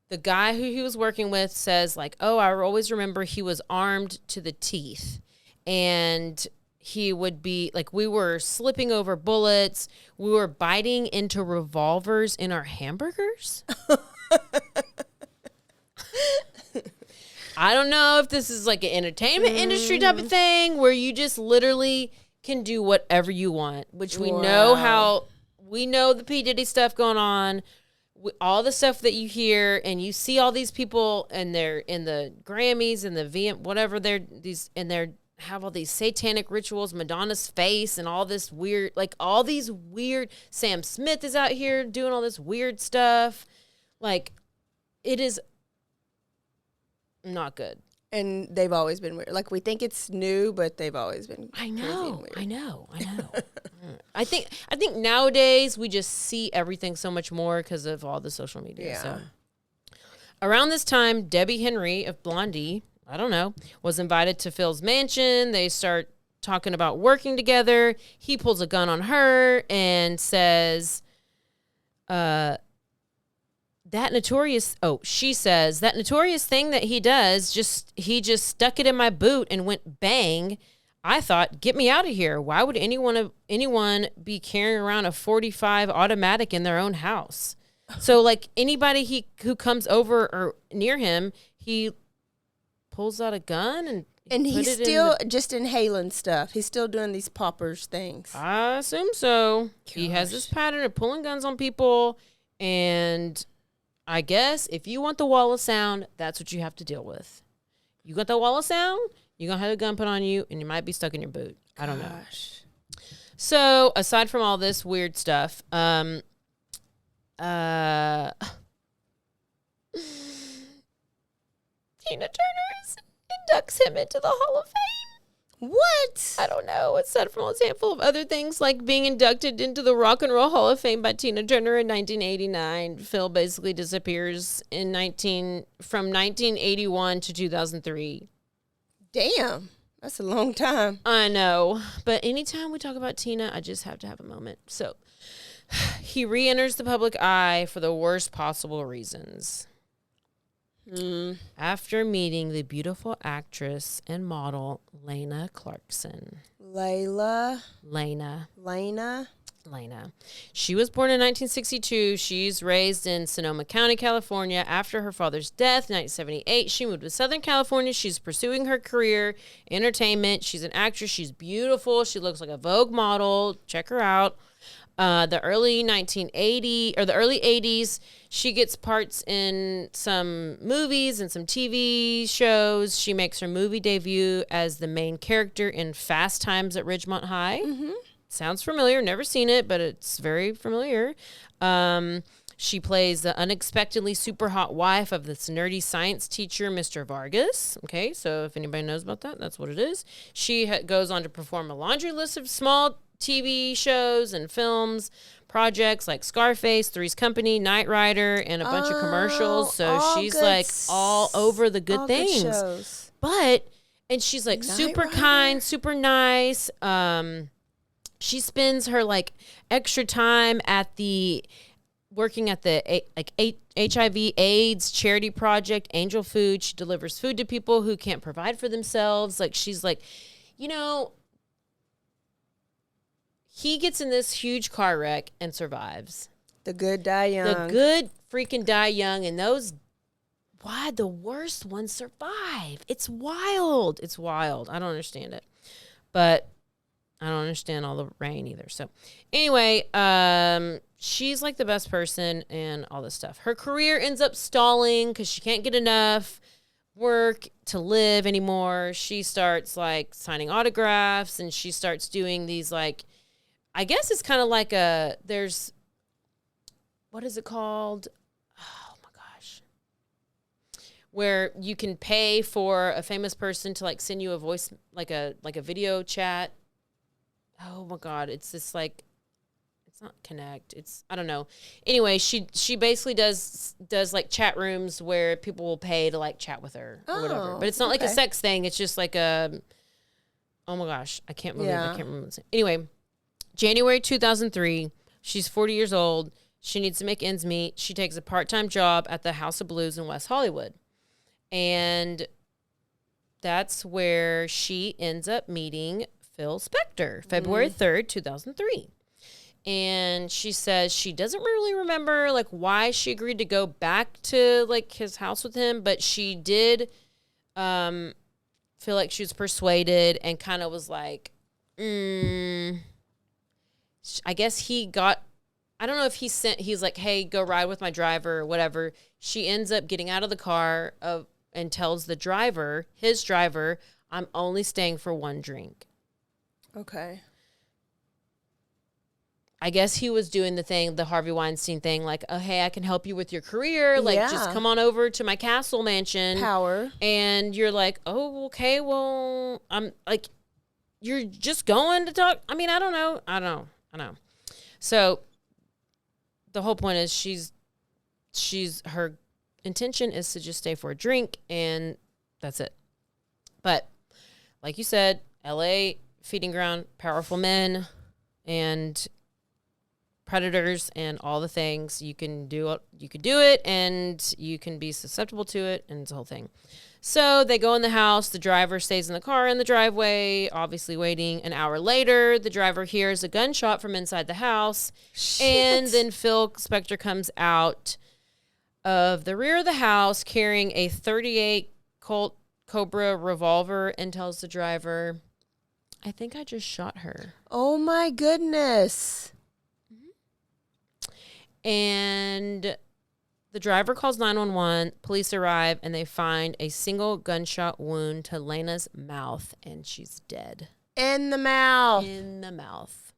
the guy who he was working with says like, oh, I always remember he was armed to the teeth. And he would be like, we were slipping over bullets. We were biting into revolvers in our hamburgers. I don't know if this is like an entertainment industry type of thing where you just literally can do whatever you want, which we know the P. Diddy stuff going on. All the stuff that you hear and you see all these people and they're in the Grammys and the VM, whatever they're have all these satanic rituals, Madonna's face and all this weird, like all these weird, Sam Smith is out here doing all this weird stuff. Like it is not good. And they've always been weird. Like we think it's new, but they've always been I crazy know. and weird. I know. I think nowadays we just see everything so much more because of all the social media. Yeah. So around this time, Debbie Henry of Blondie, I don't know, was invited to Phil's mansion. They start talking about working together. He pulls a gun on her and says, she says, that notorious thing that he does, he just stuck it in my boot and went bang. I thought, get me out of here. Why would anyone be carrying around a .45 automatic in their own house? So like anybody who comes over or near him, he pulls out a gun and he's still just inhaling stuff. He's still doing these poppers things. I assume so. Gosh. He has this pattern of pulling guns on people, and I guess if you want the wall of sound, that's what you have to deal with. You got the wall of sound, you're going to have a gun put on you, and you might be stuck in your boot. I don't know. So aside from all this weird stuff, Tina Turner inducts him into the Hall of Fame. What? I don't know. It's said from a handful of other things, like being inducted into the Rock and Roll Hall of Fame by Tina Turner in 1989. Phil basically disappears from 1981 to 2003. Damn. That's a long time. I know. But anytime we talk about Tina, I just have to have a moment. So he re-enters the public eye for the worst possible reasons. After meeting the beautiful actress and model Lana Clarkson. Lana. She was born in 1962. She's raised in Sonoma County, California. After her father's death in 1978, she moved to Southern California. She's pursuing her career, entertainment. She's an actress. She's beautiful. She looks like a Vogue model. Check her out. The early 80s, she gets parts in some movies and some TV shows. She makes her movie debut as the main character in Fast Times at Ridgemont High. Mm-hmm. Sounds familiar. Never seen it, but it's very familiar. She plays the unexpectedly super hot wife of this nerdy science teacher, Mr. Vargas. Okay, so if anybody knows about that, that's what it is. She goes on to perform a laundry list of small TV shows and films, projects like Scarface, Three's Company, Knight Rider, and a bunch of commercials. So she's like all over the good things. Good shows. And she's like super kind, super nice. She spends her like extra time working at the HIV/AIDS charity project, Angel Food. She delivers food to people who can't provide for themselves. Like she's like, he gets in this huge car wreck and survives. The good die young. The good freaking die young. And why the worst ones survive? It's wild. It's wild. I don't understand it. But I don't understand all the rain either. So anyway, she's like the best person and all this stuff. Her career ends up stalling because she can't get enough work to live anymore. She starts like signing autographs and she starts doing these like, I guess it's kind of like what is it called? Oh my gosh. Where you can pay for a famous person to like send you a voice, like a video chat. Oh my God. It's just like, it's not Connect. I don't know. Anyway, she basically does like chat rooms where people will pay to like chat with her or whatever. But it's not like a sex thing. It's just like oh my gosh. I can't remember. Anyway, January 2003, she's 40 years old. She needs to make ends meet. She takes a part-time job at the House of Blues in West Hollywood. And that's where she ends up meeting Phil Spector, February 3rd, 2003. And she says she doesn't really remember like why she agreed to go back to like his house with him, but she did feel like she was persuaded and kind of was like, I guess I don't know if he's like, hey, go ride with my driver or whatever. She ends up getting out of the car and tells his driver, I'm only staying for one drink. Okay. I guess he was doing the Harvey Weinstein thing, like, oh, hey, I can help you with your career. Like, just come on over to my castle mansion. Power. And you're like, oh, okay, well, I'm like, you're just going to talk. I mean, I don't know. So the whole point is her intention is to just stay for a drink and that's it. But like you said, LA feeding ground, powerful men and predators and all the things. You can do it and you can be susceptible to it, and it's the whole thing. So they go in the house. The driver stays in the car in the driveway, obviously waiting. An hour later, the driver hears a gunshot from inside the house. Shit. And then Phil Spector comes out of the rear of the house carrying a .38 Colt Cobra revolver and tells the driver, I think I just shot her. Oh my goodness. And the driver calls 911. Police arrive and they find a single gunshot wound to Lana's mouth, and she's dead. In the mouth. In the mouth.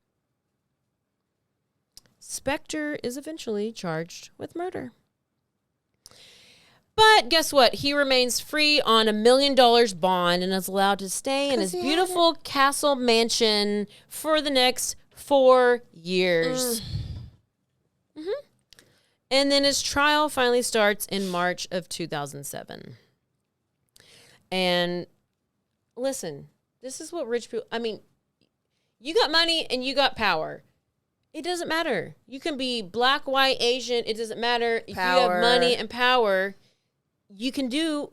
Spector is eventually charged with murder. But guess what? He remains free on $1 million bond and is allowed to stay in his beautiful castle mansion for the next 4 years. And then his trial finally starts in March of 2007. And listen, this is what rich people, I mean, you got money and you got power. It doesn't matter. You can be black, white, Asian. It doesn't matter. If you have money and power, you can do.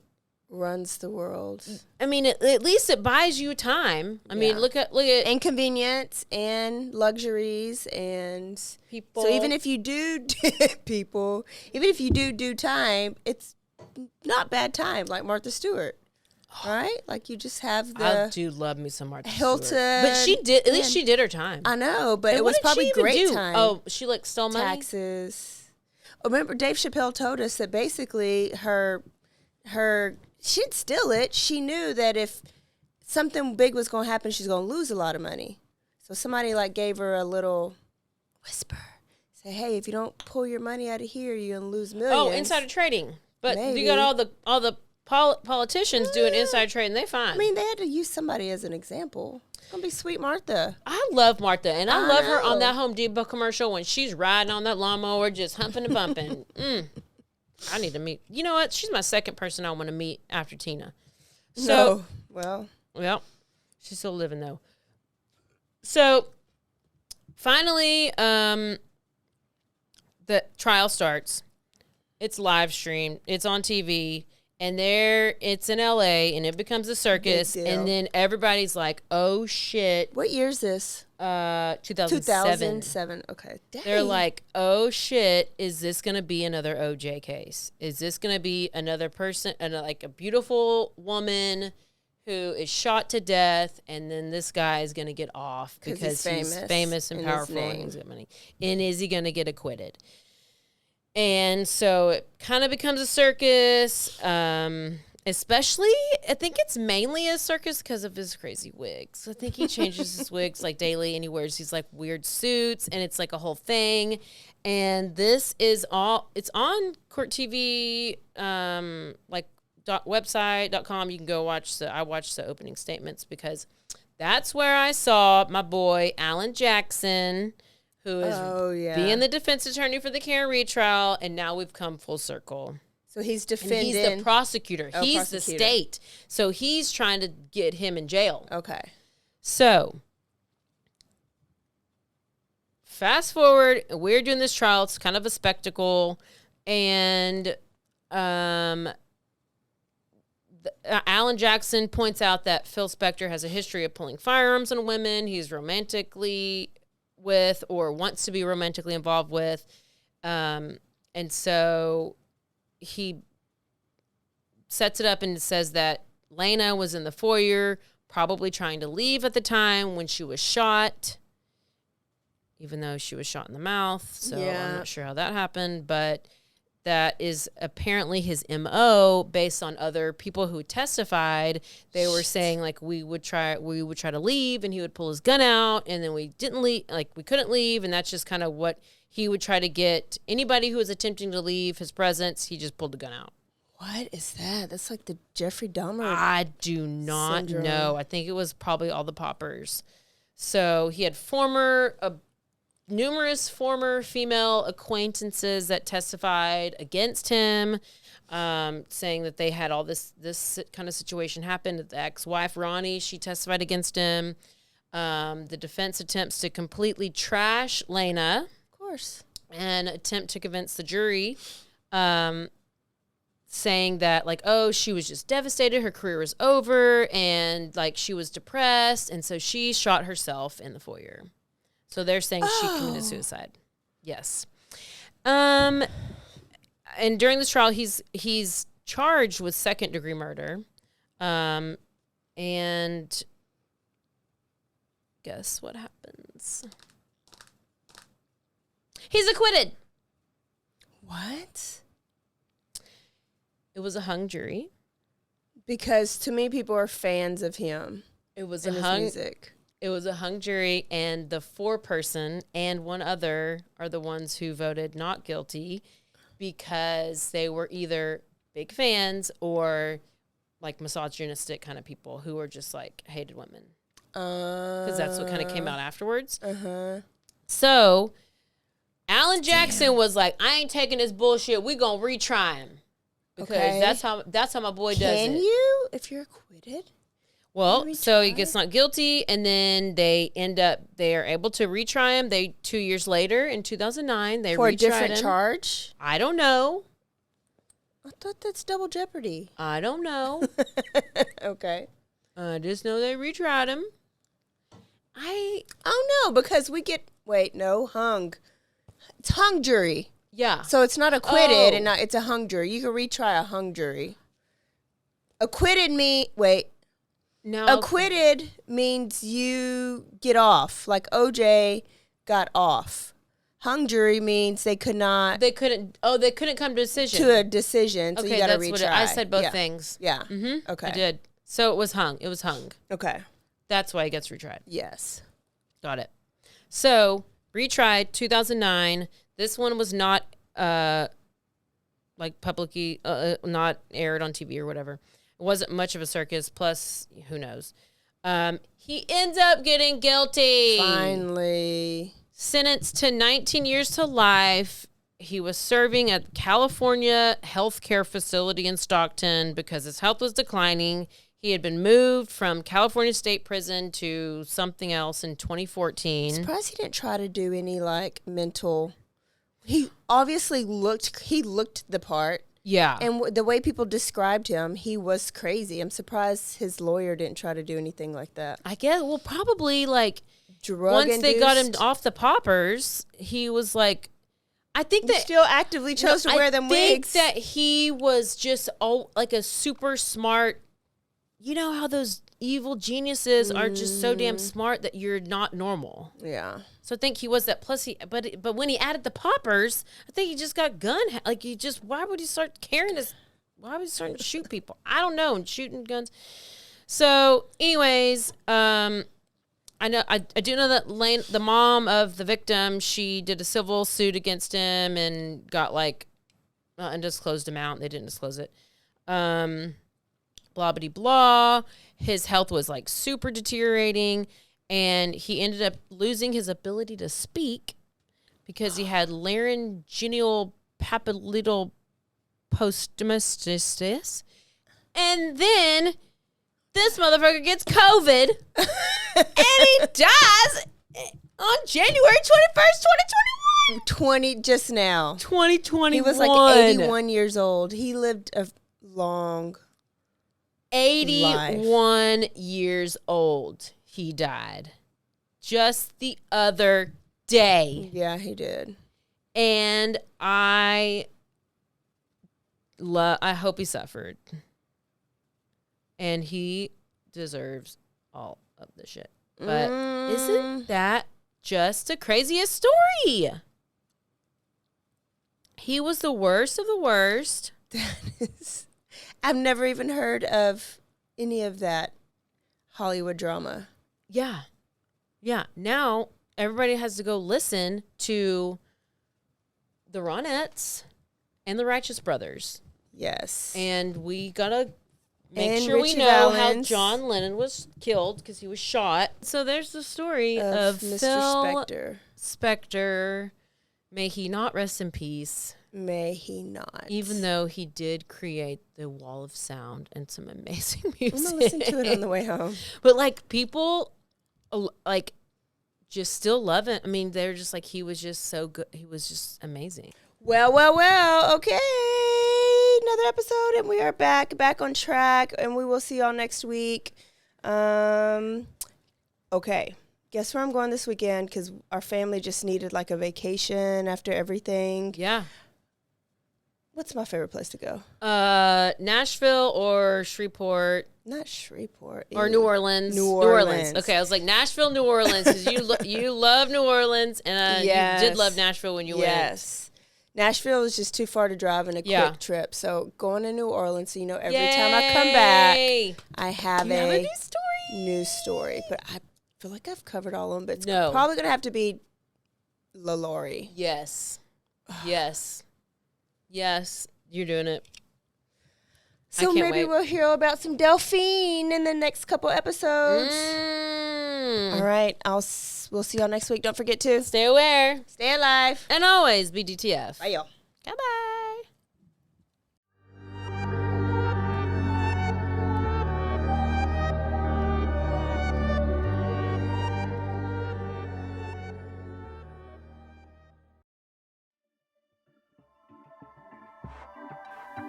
Runs the world. I mean, at least it buys you time. I mean, look at and convenience and luxuries and people. So even if you do do time, it's not bad time. Like Martha Stewart, right? Like you just have the. I do love me some Martha Hilton, Stewart. But she did. At least she did her time. I know, but and it was probably great time. Oh, she like stole money. Taxes. Remember, Dave Chappelle told us that basically her. She'd steal it. She knew that if something big was going to happen, she's going to lose a lot of money. So somebody like gave her a little whisper. Say, hey, if you don't pull your money out of here, you're going to lose millions. Oh, insider trading. But Maybe. you got all the politicians doing inside trading. They fine. I mean, they had to use somebody as an example. It's going to be Sweet Martha. I love Martha, and I love her on that Home Depot commercial when she's riding on that lawnmower, just humping and bumping. I need to meet. You know what? She's my second person I want to meet after Tina. So, well, she's still living though. So, finally, the trial starts. It's live streamed. It's on TV, and it's in LA, and it becomes a circus, and then everybody's like, "Oh shit!" What year is this? 2007. Okay. Dang. They're like, oh shit, is this going to be another OJ case? Is this going to be another person, like a beautiful woman who is shot to death, and then this guy is going to get off because he's famous and powerful and he's got money? And is he going to get acquitted? And so it kind of becomes a circus. Especially, I think it's mainly a circus because of his crazy wigs. I think he changes his wigs like daily, and he wears these like weird suits, and it's like a whole thing. And this is it's on Court TV, like website.com. You can go I watched the opening statements because that's where I saw my boy Alan Jackson, who is being the defense attorney for the Karen retrial, and now we've come full circle. So he's defending. And he's the prosecutor. He's the state. So he's trying to get him in jail. Okay. So fast forward, we're doing this trial. It's kind of a spectacle. And Alan Jackson points out that Phil Spector has a history of pulling firearms on women he's romantically with or wants to be romantically involved with. And so he sets it up and says that Lana was in the foyer, probably trying to leave at the time when she was shot, even though she was shot in the mouth. So I'm not sure how that happened, but that is apparently his MO based on other people who testified. They were saying like we would try to leave and he would pull his gun out, and then we didn't leave, like we couldn't leave, and that's just kind of what he would try to get anybody who was attempting to leave his presence. He just pulled the gun out. What is that? That's like the Jeffrey Dahmer. I do not know. I think it was probably all the poppers. So he had numerous former female acquaintances that testified against him, saying that they had all this kind of situation happen. The ex-wife, Ronnie, she testified against him. The defense attempts to completely trash Lana. And attempt to convince the jury, saying that like, oh, she was just devastated, her career was over, and like she was depressed, and so she shot herself in the foyer. So they're saying she committed suicide. Yes. And during this trial, he's charged with second-degree murder, and guess what happens? He's acquitted. What? It was a hung jury. Because to me, people are fans of him. It was and a his music. It was a hung jury, and the foreperson and one other are the ones who voted not guilty because they were either big fans or like misogynistic kind of people who were just like hated women. Because that's what kind of came out afterwards. So Alan Jackson was like, I ain't taking this bullshit. We gonna retry him. Because that's how my boy does it. Can you if you're acquitted? Well, so he gets not guilty, and then they are able to retry him. 2 years later, in 2009, they for a retried different him. charge? I don't know. I thought that's double jeopardy. I don't know. Okay. I just know they retried him. I don't know because hung. It's hung jury. Yeah. So it's not acquitted and it's a hung jury. You can retry a hung jury. Acquitted acquitted means you get off. Like OJ got off. Hung jury means they couldn't come to a decision. So you got to retry. I said both things. Yeah. Mm-hmm. Okay. I did. So it was hung. Okay. That's why it gets retried. Yes. Got it. So retried 2009. This one was not publicly not aired on TV or whatever. It wasn't much of a circus. Plus, who knows? He ends up getting guilty. Finally. Sentenced to 19 years to life. He was serving at California healthcare facility in Stockton because his health was declining. He had been moved from California State Prison to something else in 2014. Surprised he didn't try to do any mental. He obviously looked the part. Yeah. And the way people described him, he was crazy. I'm surprised his lawyer didn't try to do anything like that. I guess, probably drug once induced. they got him off the poppers, he was like, I think that still actively chose to wear them wigs. I think that he was just a super smart. You know how those evil geniuses are just so damn smart that you're not normal. Yeah. So I think he was that. Plus, but when he added the poppers, I think he just got why would he start carrying this? Why would he start to shoot people? I don't know, and shooting guns. So, anyways, I do know that the mom of the victim, she did a civil suit against him and got undisclosed amount. They didn't disclose it. Blah, blah, blah. His health was super deteriorating, and he ended up losing his ability to speak because he had laryngeal papillary postomastitis. And then this motherfucker gets COVID and he dies on January 21st, 2021. Just now. 2021. He was 81 years old. He lived a long 81 life. Years old. He died just the other day. Yeah, he did. And I hope he suffered. And he deserves all of the shit. But isn't that just the craziest story? He was the worst of the worst. That is... I've never even heard of any of that Hollywood drama. Yeah. Yeah. Now everybody has to go listen to the Ronettes and the Righteous Brothers. Yes. And we got to make sure Richie we know Valens. how John Lennon was killed because he was shot. So there's the story of Mr. Phil Spector. Spector. May he not rest in peace. May he not. Even though he did create the wall of sound and some amazing music. I'm going to listen to it on the way home. But people just still love it. I mean, they're just he was just so good. He was just amazing. Well. Okay. Another episode and we are back on track and we will see y'all next week. Okay. Guess where I'm going this weekend because our family just needed a vacation after everything. Yeah. What's my favorite place to go? Nashville or Shreveport. Not Shreveport. Or New Orleans. New Orleans. Okay, I was Nashville, New Orleans, because you love New Orleans, and yes. you did love Nashville when you went. Yes. Nashville is just too far to drive in a quick trip. So going to New Orleans, so every time I come back, I have a new story. New story. But feel like I've covered all of them, but it's No. probably going to have to be LaLaurie. Yes. Yes. Yes. You're doing it. I So can't maybe wait. we'll hear about some Delphine in the next couple episodes. All right. We'll see y'all next week. Don't forget to Stay aware. stay alive. And always be DTF. Bye, y'all. Bye-bye.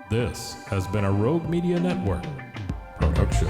This has been a Rogue Media Network production.